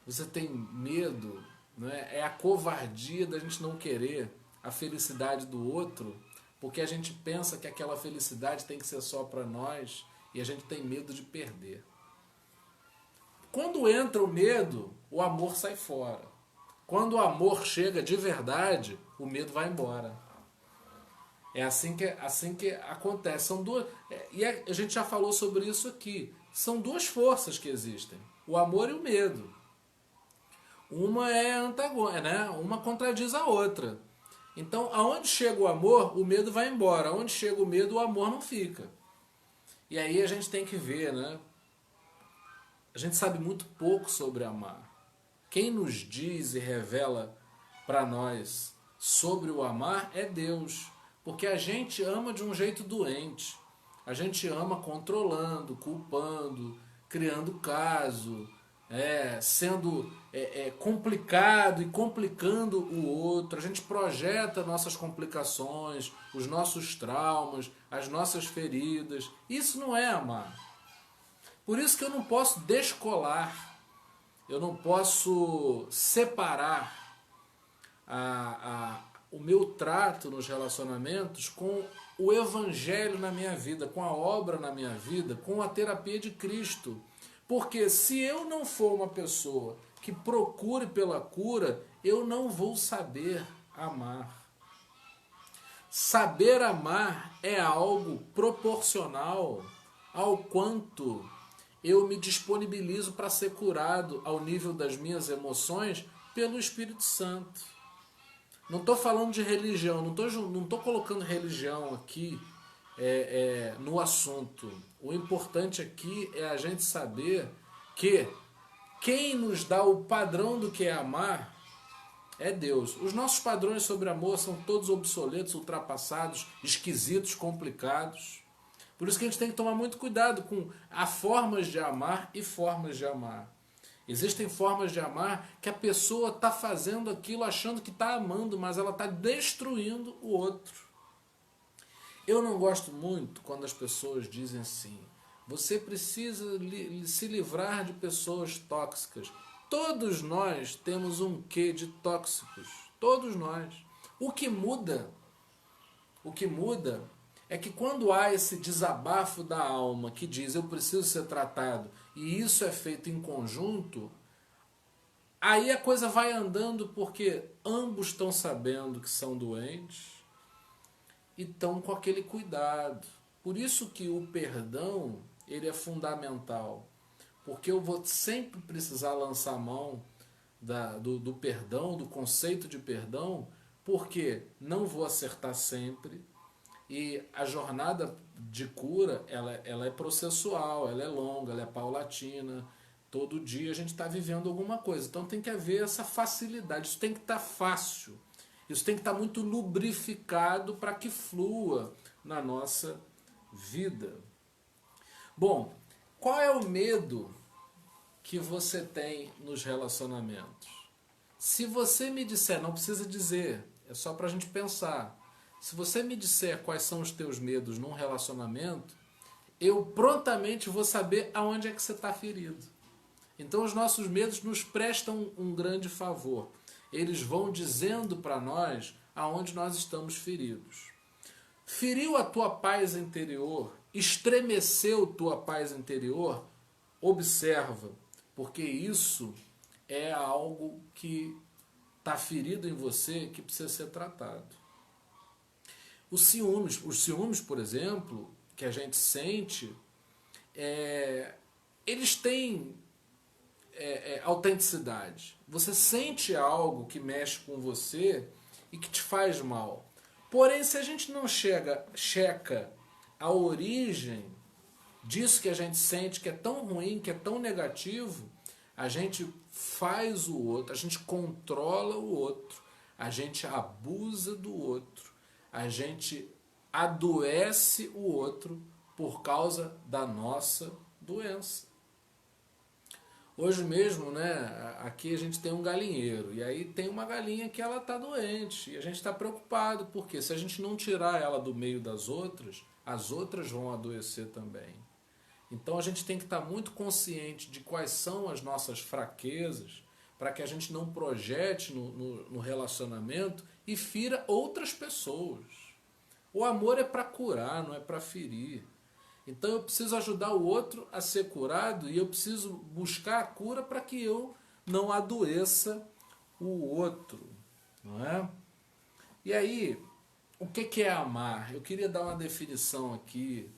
Você tem medo, né? É a covardia da gente não querer a felicidade do outro, porque a gente pensa que aquela felicidade tem que ser só para nós e a gente tem medo de perder. Quando entra o medo, o amor sai fora. Quando o amor chega de verdade, o medo vai embora. É assim que acontece. São duas, e a gente já falou sobre isso aqui. São duas forças que existem: o amor e o medo. Uma é antagônica, né? Uma contradiz a outra. Então, aonde chega o amor, o medo vai embora. Aonde chega o medo, o amor não fica. E aí a gente tem que ver, né? A gente sabe muito pouco sobre amar. Quem nos diz e revela para nós sobre o amar é Deus. Porque a gente ama de um jeito doente. A gente ama controlando, culpando, criando caso, sendo complicado e complicando o outro. A gente projeta nossas complicações, os nossos traumas, as nossas feridas. Isso não é amar. Por isso que eu não posso descolar, eu não posso separar o meu trato nos relacionamentos com o evangelho na minha vida, com a obra na minha vida, com a terapia de Cristo. Porque se eu não for uma pessoa que procure pela cura, eu não vou saber amar. Saber amar é algo proporcional ao quanto eu me disponibilizo para ser curado ao nível das minhas emoções pelo Espírito Santo. Não estou falando de religião, não estou colocando religião aqui no assunto. O importante aqui é a gente saber que quem nos dá o padrão do que é amar é Deus. Os nossos padrões sobre amor são todos obsoletos, ultrapassados, esquisitos, complicados. Por isso que a gente tem que tomar muito cuidado com as formas de amar e formas de amar. Existem formas de amar que a pessoa está fazendo aquilo achando que está amando, mas ela está destruindo o outro. Eu não gosto muito quando as pessoas dizem assim: você precisa se livrar de pessoas tóxicas. Todos nós temos um quê de tóxicos. Todos nós. O que muda é que quando há esse desabafo da alma que diz eu preciso ser tratado e isso é feito em conjunto, aí a coisa vai andando porque ambos estão sabendo que são doentes e estão com aquele cuidado. Por isso que o perdão ele é fundamental, porque eu vou sempre precisar lançar a mão do perdão, do conceito de perdão, porque não vou acertar sempre. E a jornada de cura, ela é processual, ela é longa, ela é paulatina. Todo dia a gente está vivendo alguma coisa. Então tem que haver essa facilidade, isso tem que estar fácil. Isso tem que estar muito lubrificado para que flua na nossa vida. Bom, qual é o medo que você tem nos relacionamentos? Se você me disser, não precisa dizer, é só para a gente pensar. Se você me disser quais são os teus medos num relacionamento, eu prontamente vou saber aonde é que você está ferido. Então os nossos medos nos prestam um grande favor. Eles vão dizendo para nós aonde nós estamos feridos. Feriu a tua paz interior, estremeceu tua paz interior, observa, porque isso é algo que está ferido em você que precisa ser tratado. Os ciúmes, por exemplo, que a gente sente, eles têm autenticidade. Você sente algo que mexe com você e que te faz mal. Porém, se a gente não checa a origem disso que a gente sente, que é tão ruim, que é tão negativo, a gente faz o outro, a gente controla o outro, a gente abusa do outro, a gente adoece o outro por causa da nossa doença. Hoje mesmo, aqui a gente tem um galinheiro, e aí tem uma galinha que ela está doente, e a gente está preocupado, porque se a gente não tirar ela do meio das outras, as outras vão adoecer também. Então a gente tem que estar muito consciente de quais são as nossas fraquezas, para que a gente não projete no relacionamento e fira outras pessoas. O amor é para curar, não é para ferir. Então eu preciso ajudar o outro a ser curado e eu preciso buscar a cura para que eu não adoeça o outro. Não é? E aí, o que é amar? Eu queria dar uma definição aqui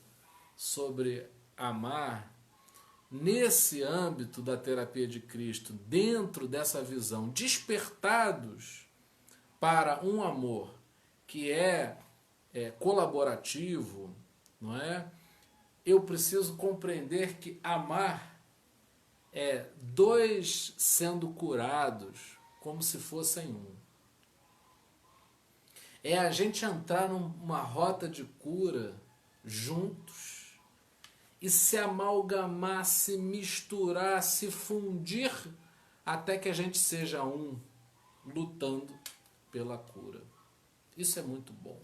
sobre amar nesse âmbito da terapia de Cristo, dentro dessa visão, despertados para um amor que é colaborativo, não é? Eu preciso compreender que amar é dois sendo curados como se fossem um. É a gente entrar numa rota de cura juntos, e se amalgamar, se misturar, se fundir, até que a gente seja um, lutando pela cura. Isso é muito bom.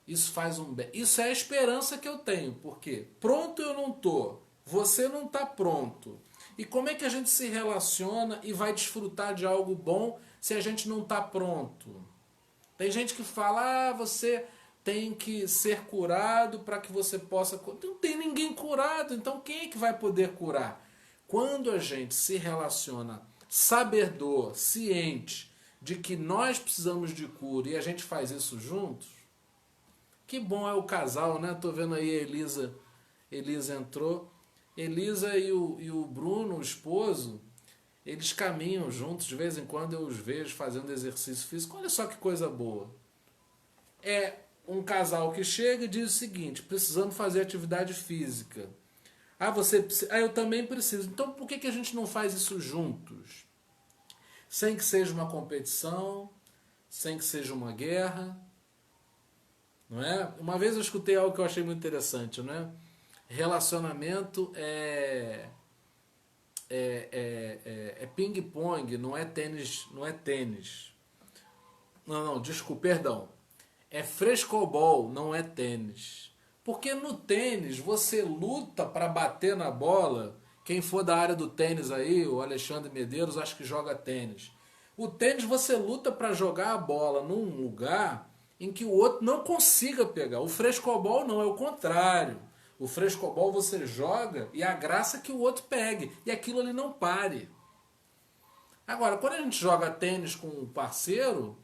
Isso faz um bem. Isso é a esperança que eu tenho, porque pronto eu não estou, você não está pronto. E como é que a gente se relaciona e vai desfrutar de algo bom se a gente não está pronto? Tem gente que fala, você tem que ser curado para que você possa... Não tem ninguém curado, então quem é que vai poder curar? Quando a gente se relaciona sabedor, ciente de que nós precisamos de cura e a gente faz isso juntos, que bom é o casal, né? Tô vendo aí a Elisa entrou. Elisa e o Bruno, o esposo, eles caminham juntos, de vez em quando eu os vejo fazendo exercício físico. Olha só que coisa boa. É um casal que chega e diz o seguinte, precisando fazer atividade física. Eu também preciso. Então por que a gente não faz isso juntos? Sem que seja uma competição, sem que seja uma guerra. Não é? Uma vez eu escutei algo que eu achei muito interessante, não é? Relacionamento é ping-pong, não é tênis, não é tênis. Não, desculpa, perdão. É frescobol, não é tênis. Porque no tênis você luta para bater na bola. Quem for da área do tênis aí, o Alexandre Medeiros, acho que joga tênis. O tênis você luta para jogar a bola num lugar em que o outro não consiga pegar. O frescobol não, é o contrário. O frescobol você joga e a graça é que o outro pegue. E aquilo ali não pare. Agora, quando a gente joga tênis com um parceiro,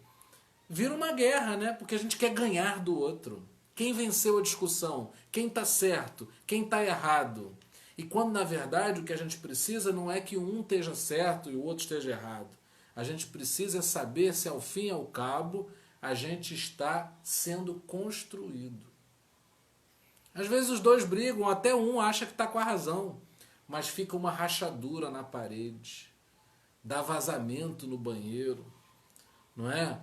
vira uma guerra, né? Porque a gente quer ganhar do outro. Quem venceu a discussão? Quem está certo? Quem está errado? E quando, na verdade, o que a gente precisa não é que um esteja certo e o outro esteja errado. A gente precisa saber se, ao fim e ao cabo, a gente está sendo construído. Às vezes os dois brigam, até um acha que está com a razão, mas fica uma rachadura na parede, dá vazamento no banheiro, não é?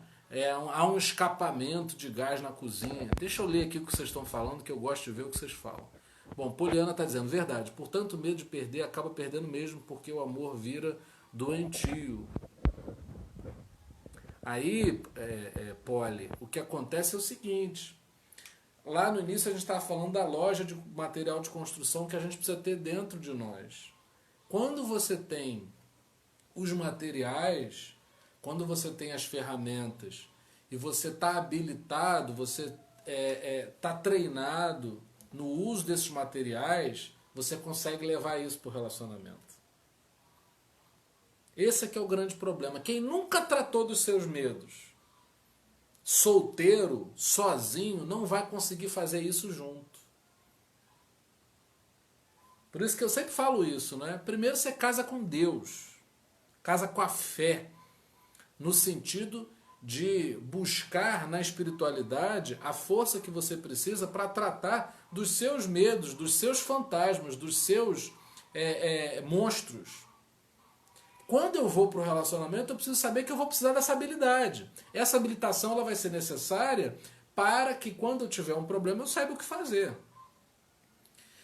Há um escapamento de gás na cozinha. Deixa eu ler aqui o que vocês estão falando, que eu gosto de ver o que vocês falam. Bom, Poliana está dizendo, verdade, portanto o medo de perder acaba perdendo mesmo, porque o amor vira doentio. Aí, Poli, o que acontece é o seguinte, lá no início a gente estava falando da loja de material de construção que a gente precisa ter dentro de nós. Quando você tem os materiais, quando você tem as ferramentas e você está habilitado, você está treinado no uso desses materiais, você consegue levar isso para o relacionamento. Esse é que é o grande problema. Quem nunca tratou dos seus medos, solteiro, sozinho, não vai conseguir fazer isso junto. Por isso que eu sempre falo isso, né? Primeiro você casa com Deus, casa com a fé, no sentido de buscar na espiritualidade a força que você precisa para tratar dos seus medos, dos seus fantasmas, dos seus monstros. Quando eu vou para o relacionamento, eu preciso saber que eu vou precisar dessa habilidade. Essa habilitação ela vai ser necessária para que quando eu tiver um problema eu saiba o que fazer.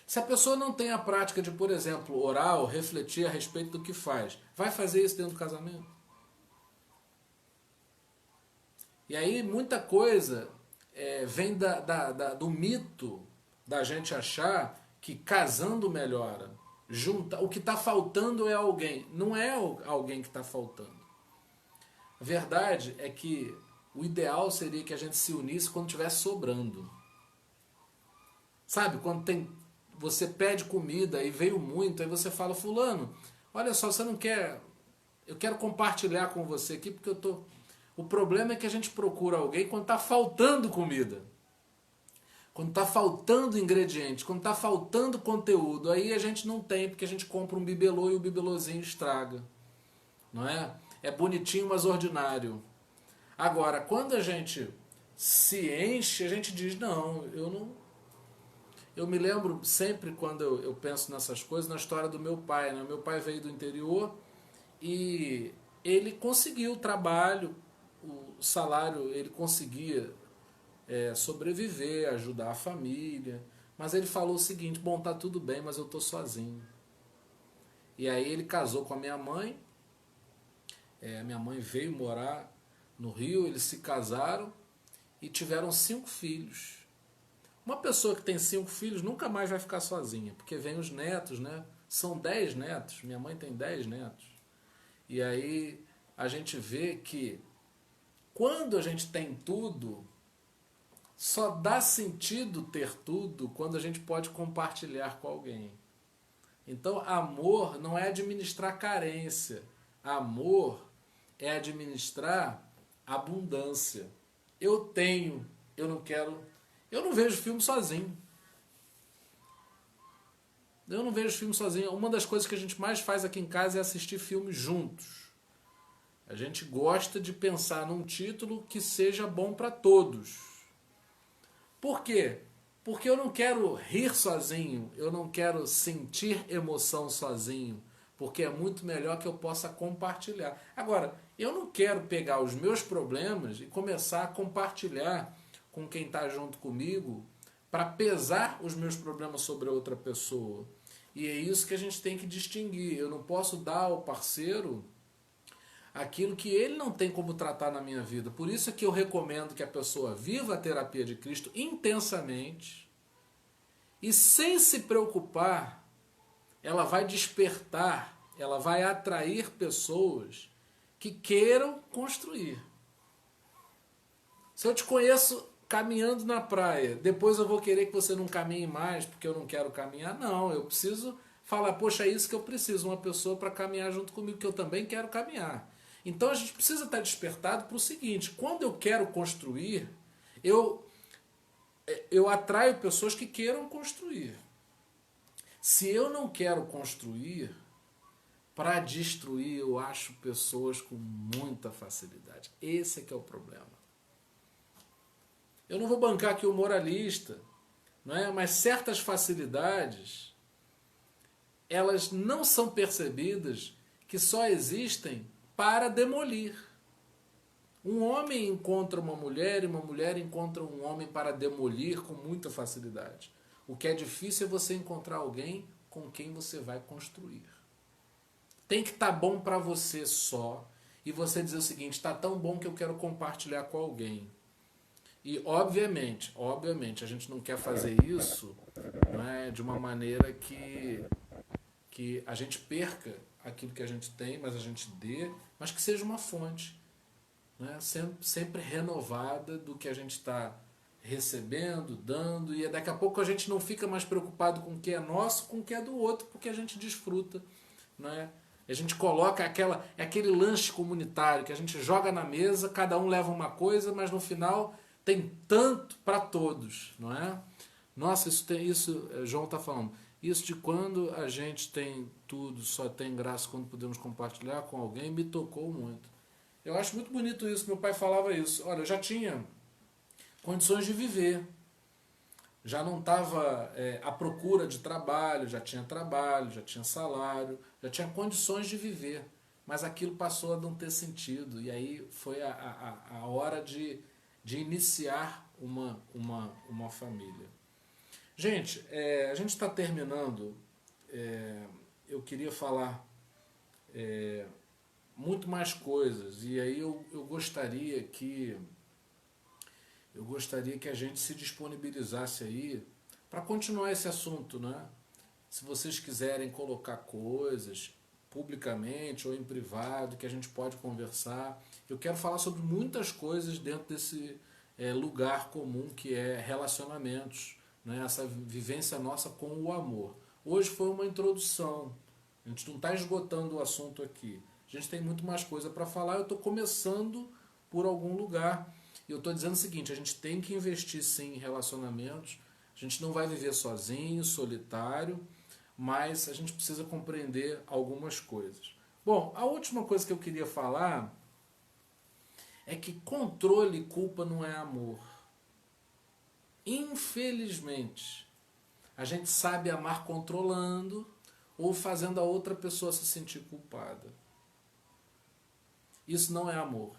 Se a pessoa não tem a prática de, por exemplo, orar ou refletir a respeito do que faz, vai fazer isso dentro do casamento? E aí muita coisa vem do mito da gente achar que casando melhora. O que está faltando é alguém. Não é alguém que está faltando. A verdade é que o ideal seria que a gente se unisse quando estivesse sobrando. Sabe, quando você pede comida e veio muito, aí você fala, fulano, olha só, você não quer... Eu quero compartilhar com você aqui porque eu tô... O problema é que a gente procura alguém quando está faltando comida. Quando está faltando ingrediente, quando está faltando conteúdo, aí a gente não tem, porque a gente compra um bibelô e o bibelôzinho estraga. Não é? É bonitinho, mas ordinário. Agora, quando a gente se enche, a gente diz, não, eu não... Eu me lembro sempre quando eu penso nessas coisas, na história do meu pai. Né? Meu pai veio do interior e ele conseguiu trabalho, o salário, ele conseguia sobreviver, ajudar a família, Mas ele falou o seguinte: bom, tá tudo bem, mas eu tô sozinho. E aí ele casou com a minha mãe. A minha mãe veio morar no Rio, eles se casaram e tiveram 5 filhos. Uma pessoa que tem 5 filhos nunca mais vai ficar sozinha, porque vem os netos, né? São 10 netos, minha mãe tem 10 netos. E aí a gente vê que quando a gente tem tudo, só dá sentido ter tudo quando a gente pode compartilhar com alguém. Então, amor não é administrar carência. Amor é administrar abundância. Eu tenho, eu não quero. Eu não vejo filme sozinho. Eu não vejo filme sozinho. Uma das coisas que a gente mais faz aqui em casa é assistir filmes juntos. A gente gosta de pensar num título que seja bom para todos. Por quê? Porque eu não quero rir sozinho, eu não quero sentir emoção sozinho, porque é muito melhor que eu possa compartilhar. Agora, eu não quero pegar os meus problemas e começar a compartilhar com quem está junto comigo para pesar os meus problemas sobre a outra pessoa. E é isso que a gente tem que distinguir. Eu não posso dar ao parceiro aquilo que ele não tem como tratar na minha vida. Por isso é que eu recomendo que a pessoa viva a terapia de Cristo intensamente e sem se preocupar, ela vai despertar, ela vai atrair pessoas que queiram construir. Se eu te conheço caminhando na praia, depois eu vou querer que você não caminhe mais porque eu não quero caminhar? Não, eu preciso falar, poxa, é isso que eu preciso, uma pessoa para caminhar junto comigo, que eu também quero caminhar. Então a gente precisa estar despertado para o seguinte: quando eu quero construir, eu atraio pessoas que queiram construir. Se eu não quero construir, para destruir eu acho pessoas com muita facilidade. Esse é que é o problema. Eu não vou bancar aqui o moralista, não é? Mas certas facilidades, elas não são percebidas, que só existem para demolir. Um homem encontra uma mulher e uma mulher encontra um homem para demolir com muita facilidade. O que é difícil é você encontrar alguém com quem você vai construir. Tem que estar bom para você só e você dizer o seguinte: está tão bom que eu quero compartilhar com alguém. E obviamente, a gente não quer fazer isso, não é, de uma maneira que a gente perca aquilo que a gente tem, mas a gente dê, mas que seja uma fonte, né, sempre renovada do que a gente está recebendo, dando, e daqui a pouco a gente não fica mais preocupado com o que é nosso, com o que é do outro, porque a gente desfruta, né? A gente coloca aquele lanche comunitário que a gente joga na mesa, cada um leva uma coisa, mas no final tem tanto para todos, não é? Nossa, isso João está falando, isso de quando a gente tem tudo, só tem graça quando podemos compartilhar com alguém, me tocou muito. Eu acho muito bonito isso, meu pai falava isso. Olha, eu já tinha condições de viver, já não estava à procura de trabalho, já tinha salário, já tinha condições de viver, mas aquilo passou a não ter sentido, e aí foi a hora de iniciar uma família. Gente, a gente está terminando, eu queria falar muito mais coisas, e aí eu gostaria que a gente se disponibilizasse aí para continuar esse assunto, né? Se vocês quiserem colocar coisas publicamente ou em privado, que a gente pode conversar. Eu quero falar sobre muitas coisas dentro desse lugar comum que é relacionamentos, né? Essa vivência nossa com o amor. Hoje foi uma introdução, a gente não está esgotando o assunto aqui. A gente tem muito mais coisa para falar, eu estou começando por algum lugar. E eu estou dizendo o seguinte: a gente tem que investir sim em relacionamentos, a gente não vai viver sozinho, solitário, mas a gente precisa compreender algumas coisas. Bom, a última coisa que eu queria falar é que controle e culpa não é amor. Infelizmente, a gente sabe amar controlando ou fazendo a outra pessoa se sentir culpada. Isso não é amor.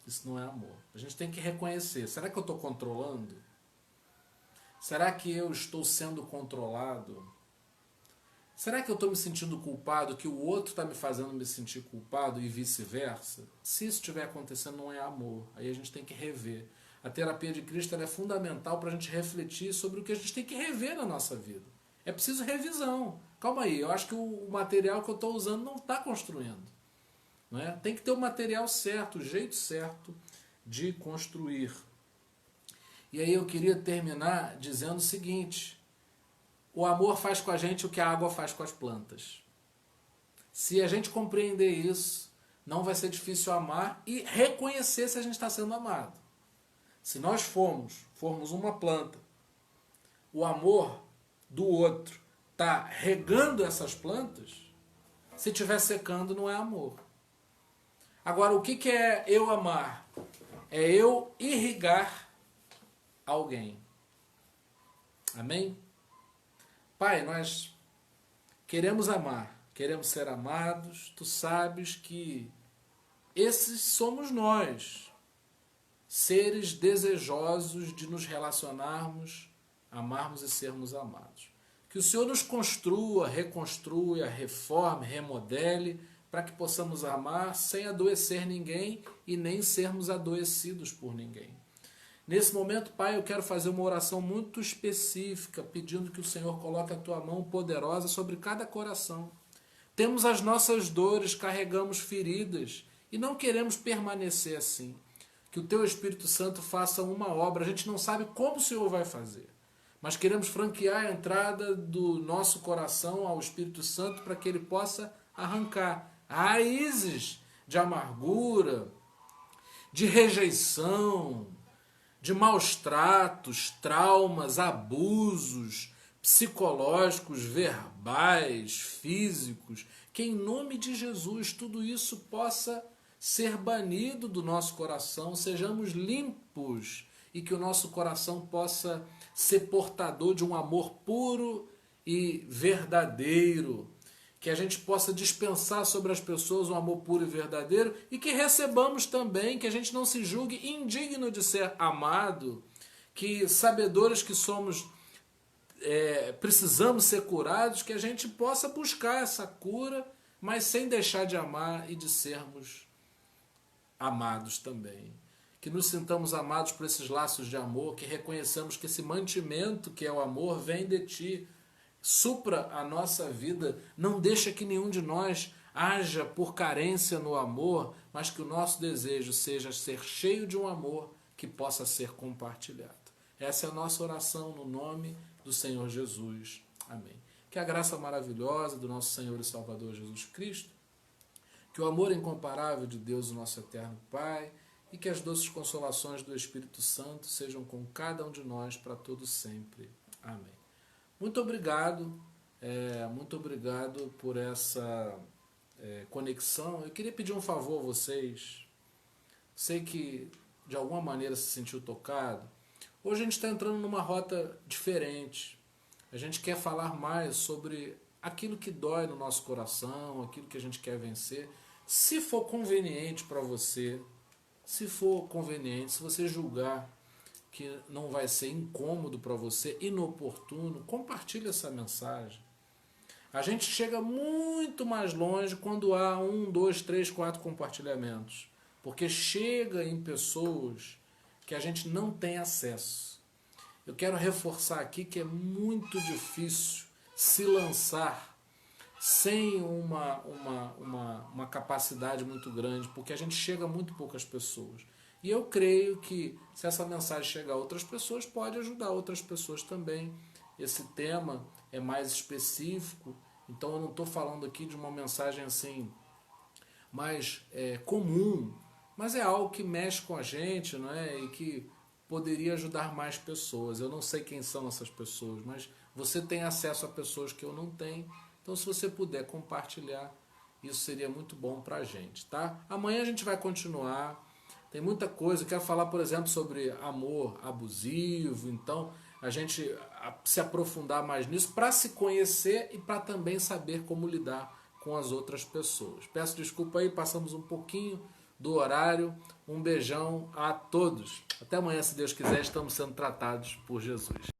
Isso não é amor. A gente tem que reconhecer. Será que eu estou controlando? Será que eu estou sendo controlado? Será que eu estou me sentindo culpado, que o outro está me fazendo me sentir culpado e vice-versa? Se isso estiver acontecendo, não é amor. Aí a gente tem que rever. A terapia de Cristo ela é fundamental para a gente refletir sobre o que a gente tem que rever na nossa vida. É preciso revisão. Calma aí, eu acho que o material que eu estou usando não está construindo. Não é? Tem que ter o material certo, o jeito certo de construir. E aí eu queria terminar dizendo o seguinte: o amor faz com a gente o que a água faz com as plantas. Se a gente compreender isso, não vai ser difícil amar e reconhecer se a gente está sendo amado. Se nós formos uma planta, o amor do outro está regando essas plantas, se estiver secando não é amor. Agora, o que é eu amar? É eu irrigar alguém. Amém? Pai, nós queremos amar, queremos ser amados. Tu sabes que esses somos nós, seres desejosos de nos relacionarmos, amarmos e sermos amados. Que o Senhor nos construa, reconstrua, reforme, remodele, para que possamos amar sem adoecer ninguém e nem sermos adoecidos por ninguém. Nesse momento, Pai, eu quero fazer uma oração muito específica, pedindo que o Senhor coloque a Tua mão poderosa sobre cada coração. Temos as nossas dores, carregamos feridas e não queremos permanecer assim. Que o Teu Espírito Santo faça uma obra. A gente não sabe como o Senhor vai fazer, mas queremos franquear a entrada do nosso coração ao Espírito Santo para que Ele possa arrancar raízes de amargura, de rejeição, de maus tratos, traumas, abusos psicológicos, verbais, físicos, que em nome de Jesus tudo isso possa ser banido do nosso coração, sejamos limpos e que o nosso coração possa ser portador de um amor puro e verdadeiro, que a gente possa dispensar sobre as pessoas um amor puro e verdadeiro e que recebamos também, que a gente não se julgue indigno de ser amado, que sabedores que somos, precisamos ser curados, que a gente possa buscar essa cura, mas sem deixar de amar e de sermos amados também. Que nos sintamos amados por esses laços de amor, que reconheçamos que esse mantimento que é o amor vem de Ti, supra a nossa vida, não deixa que nenhum de nós haja por carência no amor, mas que o nosso desejo seja ser cheio de um amor que possa ser compartilhado. Essa é a nossa oração no nome do Senhor Jesus. Amém. Que a graça maravilhosa do nosso Senhor e Salvador Jesus Cristo, que o amor incomparável de Deus, o nosso eterno Pai, e que as doces consolações do Espírito Santo sejam com cada um de nós para todo sempre. Amém. Muito obrigado por essa conexão. Eu queria pedir um favor a vocês. Sei que de alguma maneira se sentiu tocado. Hoje a gente está entrando numa rota diferente. A gente quer falar mais sobre aquilo que dói no nosso coração, aquilo que a gente quer vencer. Se for conveniente para você, se você julgar que não vai ser incômodo para você, inoportuno, compartilhe essa mensagem. A gente chega muito mais longe quando há 1, 2, 3, 4 compartilhamentos, porque chega em pessoas que a gente não tem acesso. Eu quero reforçar aqui que é muito difícil se lançar sem uma capacidade muito grande, porque a gente chega a muito poucas pessoas. E eu creio que se essa mensagem chegar a outras pessoas, pode ajudar outras pessoas também. Esse tema é mais específico, então eu não estou falando aqui de uma mensagem assim mais comum, mas é algo que mexe com a gente, não é? E que poderia ajudar mais pessoas. Eu não sei quem são essas pessoas, mas você tem acesso a pessoas que eu não tenho. Então, se você puder compartilhar, isso seria muito bom para a gente, tá? Amanhã a gente vai continuar. Tem muita coisa. Eu quero falar, por exemplo, sobre amor abusivo. Então, a gente se aprofundar mais nisso para se conhecer e para também saber como lidar com as outras pessoas. Peço desculpa aí, passamos um pouquinho do horário. Um beijão a todos. Até amanhã, se Deus quiser, estamos sendo tratados por Jesus.